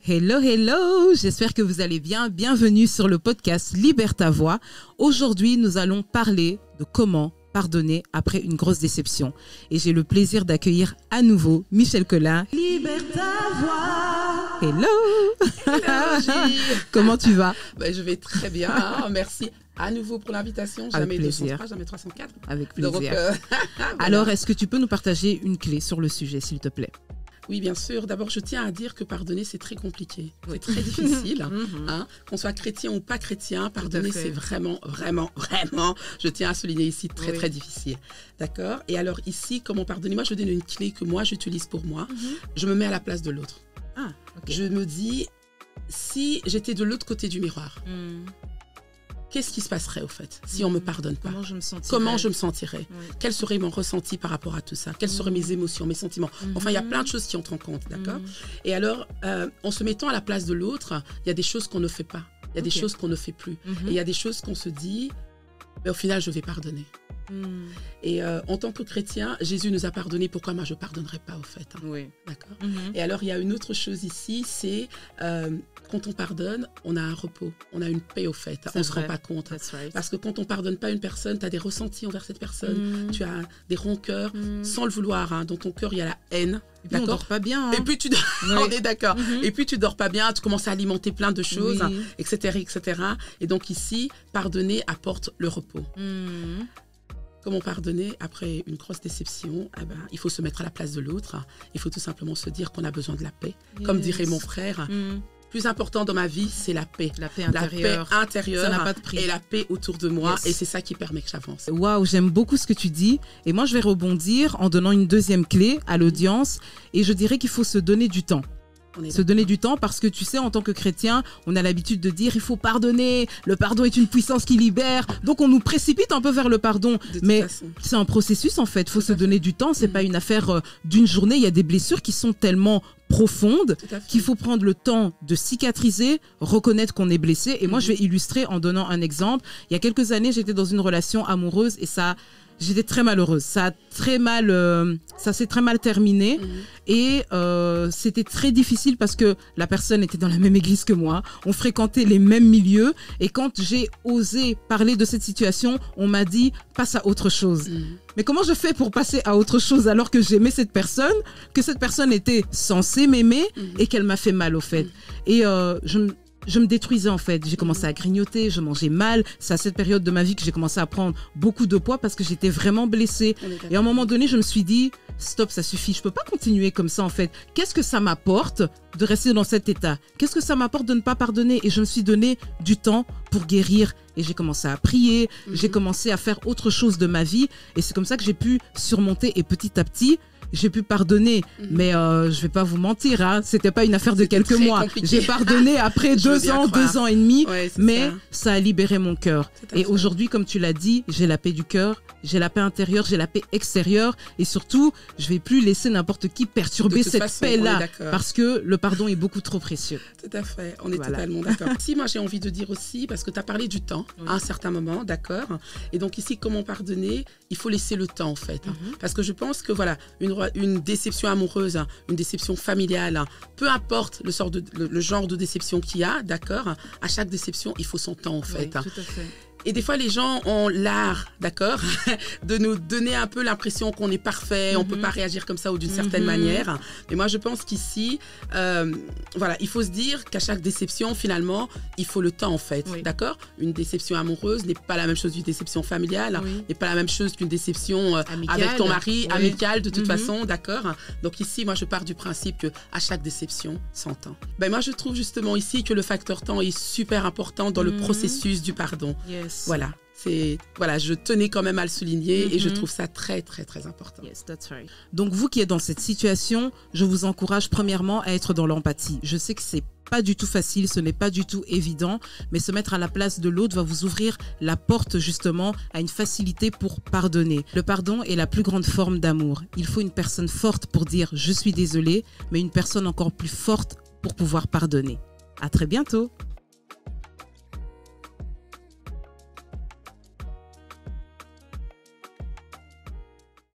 Hello, hello, j'espère que vous allez bien. Bienvenue sur le podcast Libère ta voix. Aujourd'hui, nous allons parler de comment pardonner après une grosse déception. Et j'ai le plaisir d'accueillir à nouveau Michel Collin. Libère ta voix. Hello. Hello, Comment tu vas? Je vais très bien, merci à nouveau pour l'invitation. Jamais 203, jamais 304. Avec plaisir. Donc, voilà. Alors, est-ce que tu peux nous partager une clé sur le sujet, s'il te plaît? Oui, bien sûr. D'abord, je tiens à dire que pardonner, c'est très compliqué. C'est très difficile. Qu'on soit chrétien ou pas chrétien, pardonner, c'est vraiment, je tiens à souligner ici, très difficile. D'accord? Et alors ici, comment pardonner? Moi, je donne une clé que moi, j'utilise pour moi. Je me mets à la place de l'autre. Ah, okay. Je me dis, si j'étais de l'autre côté du miroir, qu'est-ce qui se passerait au fait si on ne me pardonne pas? Comment je me sentirais? Quel serait mon ressenti par rapport à tout ça? Quelles seraient mes émotions, mes sentiments? Enfin, il y a plein de choses qui entrent en compte, d'accord? Et alors, en se mettant à la place de l'autre, il y a des choses qu'on ne fait pas. Il y a des choses qu'on ne fait plus. Et il y a des choses qu'on se dit, mais au final, je vais pardonner. Et en tant que chrétien, Jésus nous a pardonné. Pourquoi moi je ne pardonnerais pas au fait? Oui. D'accord. Et alors, il y a une autre chose ici, c'est quand on pardonne, on a un repos, on a une paix au fait. On ne se rend pas compte. Right. Parce que quand on ne pardonne pas une personne, tu as des ressentis envers cette personne, tu as des rancœurs, sans le vouloir. Hein. Dans ton cœur, il y a la haine. Et puis on dort pas bien. Hein. Et puis on est d'accord. Et puis tu dors pas bien, tu commences à alimenter plein de choses, etc., etc. Et donc ici, pardonner apporte le repos. Comment pardonner après une grosse déception? Il faut se mettre à la place de l'autre. Il faut tout simplement se dire qu'on a besoin de la paix. Comme dirait mon frère, plus important dans ma vie, c'est la paix. La paix intérieure. La paix intérieure ça n'a pas de prix. Et la paix autour de moi. Et c'est ça qui permet que j'avance. Waouh, j'aime beaucoup ce que tu dis. Et moi, je vais rebondir en donnant une deuxième clé à l'audience. Et je dirais qu'il faut se donner du temps. Se donner du temps parce que tu sais, en tant que chrétien, on a l'habitude de dire il faut pardonner, le pardon est une puissance qui libère, donc on nous précipite un peu vers le pardon, mais c'est un processus en fait, il faut se donner du temps, c'est pas une affaire d'une journée, il y a des blessures qui sont tellement profondes qu'il faut prendre le temps de cicatriser, reconnaître qu'on est blessé. Et moi je vais illustrer en donnant un exemple. Il y a quelques années, j'étais dans une relation amoureuse et j'étais très malheureuse. Ça s'est très mal terminé et c'était très difficile parce que la personne était dans la même église que moi. On fréquentait les mêmes milieux et quand j'ai osé parler de cette situation, on m'a dit passe à autre chose. Mais comment je fais pour passer à autre chose alors que j'aimais cette personne, que cette personne était censée m'aimer et qu'elle m'a fait mal au fait. Et je me détruisais en fait, j'ai commencé à grignoter, je mangeais mal, c'est à cette période de ma vie que j'ai commencé à prendre beaucoup de poids parce que j'étais vraiment blessée. Et à un moment donné, je me suis dit, stop, ça suffit, je peux pas continuer comme ça en fait. Qu'est-ce que ça m'apporte de rester dans cet état? Qu'est-ce que ça m'apporte de ne pas pardonner? Et je me suis donné du temps pour guérir. Et j'ai commencé à prier, j'ai commencé à faire autre chose de ma vie. Et c'est comme ça que j'ai pu surmonter et petit à petit, j'ai pu pardonner, mais je vais pas vous mentir, hein, c'était pas une affaire de quelques mois. J'ai pardonné après 2 ans et demi, mais ça a libéré mon cœur. Et aujourd'hui, comme tu l'as dit, j'ai la paix du cœur, j'ai la paix intérieure, j'ai la paix extérieure, et surtout, je vais plus laisser n'importe qui perturber cette paix-là, parce que le pardon est beaucoup trop précieux. Tout à fait, on est totalement d'accord. Si moi j'ai envie de dire aussi, parce que tu as parlé du temps à un certain moment, d'accord. Et donc ici, comment pardonner? Il faut laisser le temps en fait, parce que je pense que voilà, une déception amoureuse, une déception familiale, peu importe le genre de déception qu'il y a, d'accord, à chaque déception, il faut son temps en fait. Oui, tout à fait. Et des fois, les gens ont l'art, d'accord, de nous donner un peu l'impression qu'on est parfait, on ne peut pas réagir comme ça ou d'une certaine manière. Mais moi, je pense qu'ici, il faut se dire qu'à chaque déception, finalement, il faut le temps, en fait, d'accord? Une déception amoureuse n'est pas la même chose qu'une déception familiale, n'est pas la même chose qu'une déception avec ton mari, amicale, de toute façon, d'accord? Donc ici, moi, je pars du principe qu'à chaque déception, son temps. Moi, je trouve justement ici que le facteur temps est super important dans le processus du pardon. Voilà, je tenais quand même à le souligner et je trouve ça très, très, très important. Yes, that's right. Donc, vous qui êtes dans cette situation, je vous encourage premièrement à être dans l'empathie. Je sais que c'est pas du tout facile, ce n'est pas du tout évident, mais se mettre à la place de l'autre va vous ouvrir la porte justement à une facilité pour pardonner. Le pardon est la plus grande forme d'amour. Il faut une personne forte pour dire « je suis désolé », mais une personne encore plus forte pour pouvoir pardonner. À très bientôt.